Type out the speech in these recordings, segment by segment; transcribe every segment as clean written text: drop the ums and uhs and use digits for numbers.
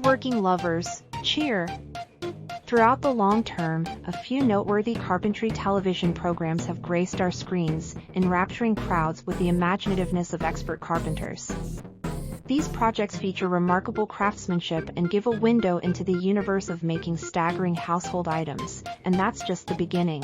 Woodworking lovers, cheer! Throughout the long term, a few noteworthy carpentry television programs have graced our screens, enrapturing crowds with the imaginativeness of expert carpenters. These projects feature remarkable craftsmanship and give a window into the universe of making staggering household items, and that's just the beginning.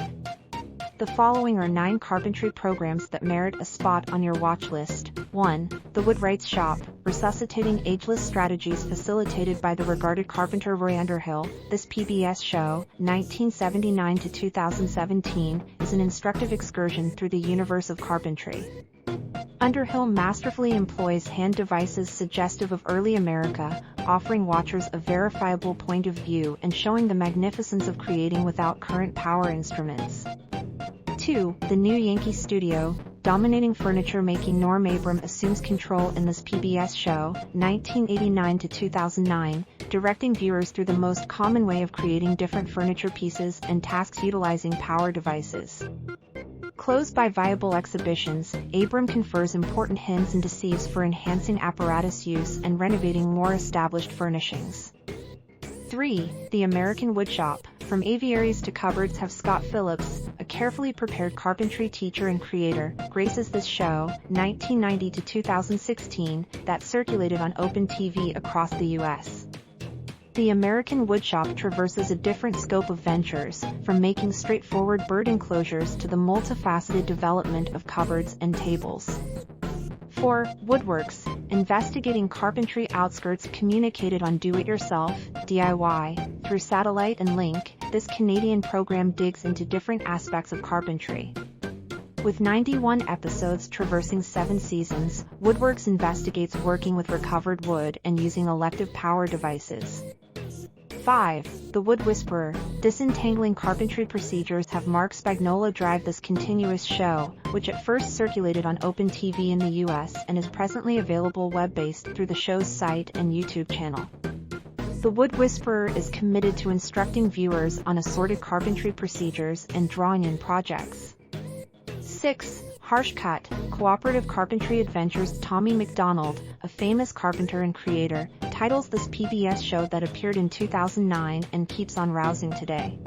The following are 9 carpentry programs that merit a spot on your watch list. 1. The Woodwright's Shop, resuscitating ageless strategies facilitated by the regarded carpenter Roy Underhill. This PBS show, 1979 to 2017, is an instructive excursion through the universe of carpentry. Underhill masterfully employs hand devices suggestive of early America, offering watchers a verifiable point of view and showing the magnificence of creating without current power instruments. 2. The New Yankee Studio, dominating furniture making. Norm Abram assumes control in this PBS show, 1989 to 2009, directing viewers through the most common way of creating different furniture pieces and tasks utilizing power devices. Closed by viable exhibitions, Abram confers important hints and deceives for enhancing apparatus use and renovating more established furnishings. 3. The American Woodshop, from aviaries to cupboards. Have Scott Phillips, a carefully prepared carpentry teacher and creator, graces this show, 1990 to 2016, that circulated on Open TV across the U.S. The American Woodshop traverses a different scope of ventures, from making straightforward bird enclosures to the multifaceted development of cupboards and tables. 4. Woodworks, investigating carpentry outskirts communicated on do-it-yourself, DIY, through satellite and link. This Canadian program digs into different aspects of carpentry. With 91 episodes traversing 7 seasons, Woodworks investigates working with recovered wood and using elective power devices. 5. The Wood Whisperer, disentangling carpentry procedures. Have Mark Spagnola drive this continuous show, which at first circulated on Open TV in the US and is presently available web-based through the show's site and YouTube channel. The Wood Whisperer is committed to instructing viewers on assorted carpentry procedures and drawing in projects. 6. Harsh Cut, cooperative carpentry adventures. Tommy McDonald, a famous carpenter and creator, titles this PBS show that appeared in 2009 and keeps on rousing today.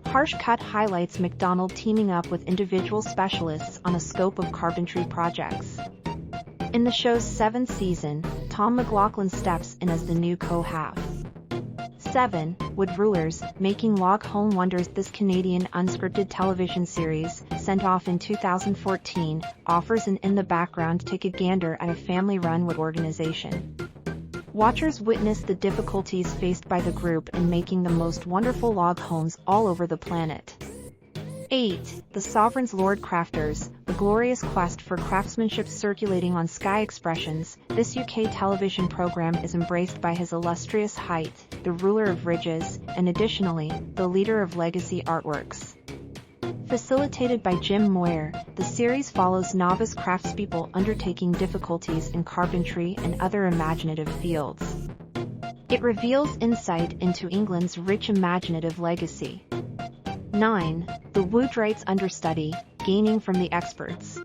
Harsh Cut highlights McDonald teaming up with individual specialists on a scope of carpentry projects. In the show's 7th season, Tom McLaughlin steps in as the new co-half. 7. Wood Rulers, making log home wonders. This Canadian unscripted television series, sent off in 2014, offers an in-the-background take a gander at a family-run wood organization. Watchers witness the difficulties faced by the group in making the most wonderful log homes all over the planet. 8. The Sovereign's Lord Crafters, the glorious quest for craftsmanship. Circulating on Sky Expressions, this UK television program is embraced by His Illustrious Height, the ruler of ridges, and additionally, the leader of legacy artworks. Facilitated by Jim Moyer, the series follows novice craftspeople undertaking difficulties in carpentry and other imaginative fields. It reveals insight into England's rich imaginative legacy. 9. The Woodwright's Understudy, gaining from the experts.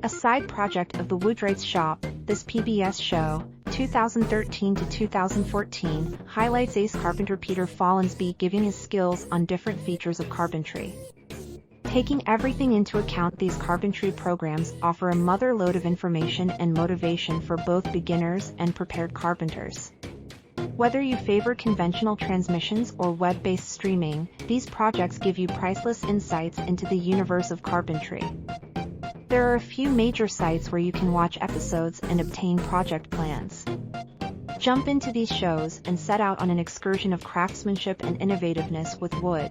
A side project of the Woodwright's Shop, this PBS show, 2013 to 2014, highlights ace carpenter Peter Follansbee giving his skills on different features of carpentry. Taking everything into account, these carpentry programs offer a mother lode of information and motivation for both beginners and prepared carpenters. Whether you favor conventional transmissions or web-based streaming, these projects give you priceless insights into the universe of carpentry. There are a few major sites where you can watch episodes and obtain project plans. Jump into these shows and set out on an excursion of craftsmanship and innovativeness with wood.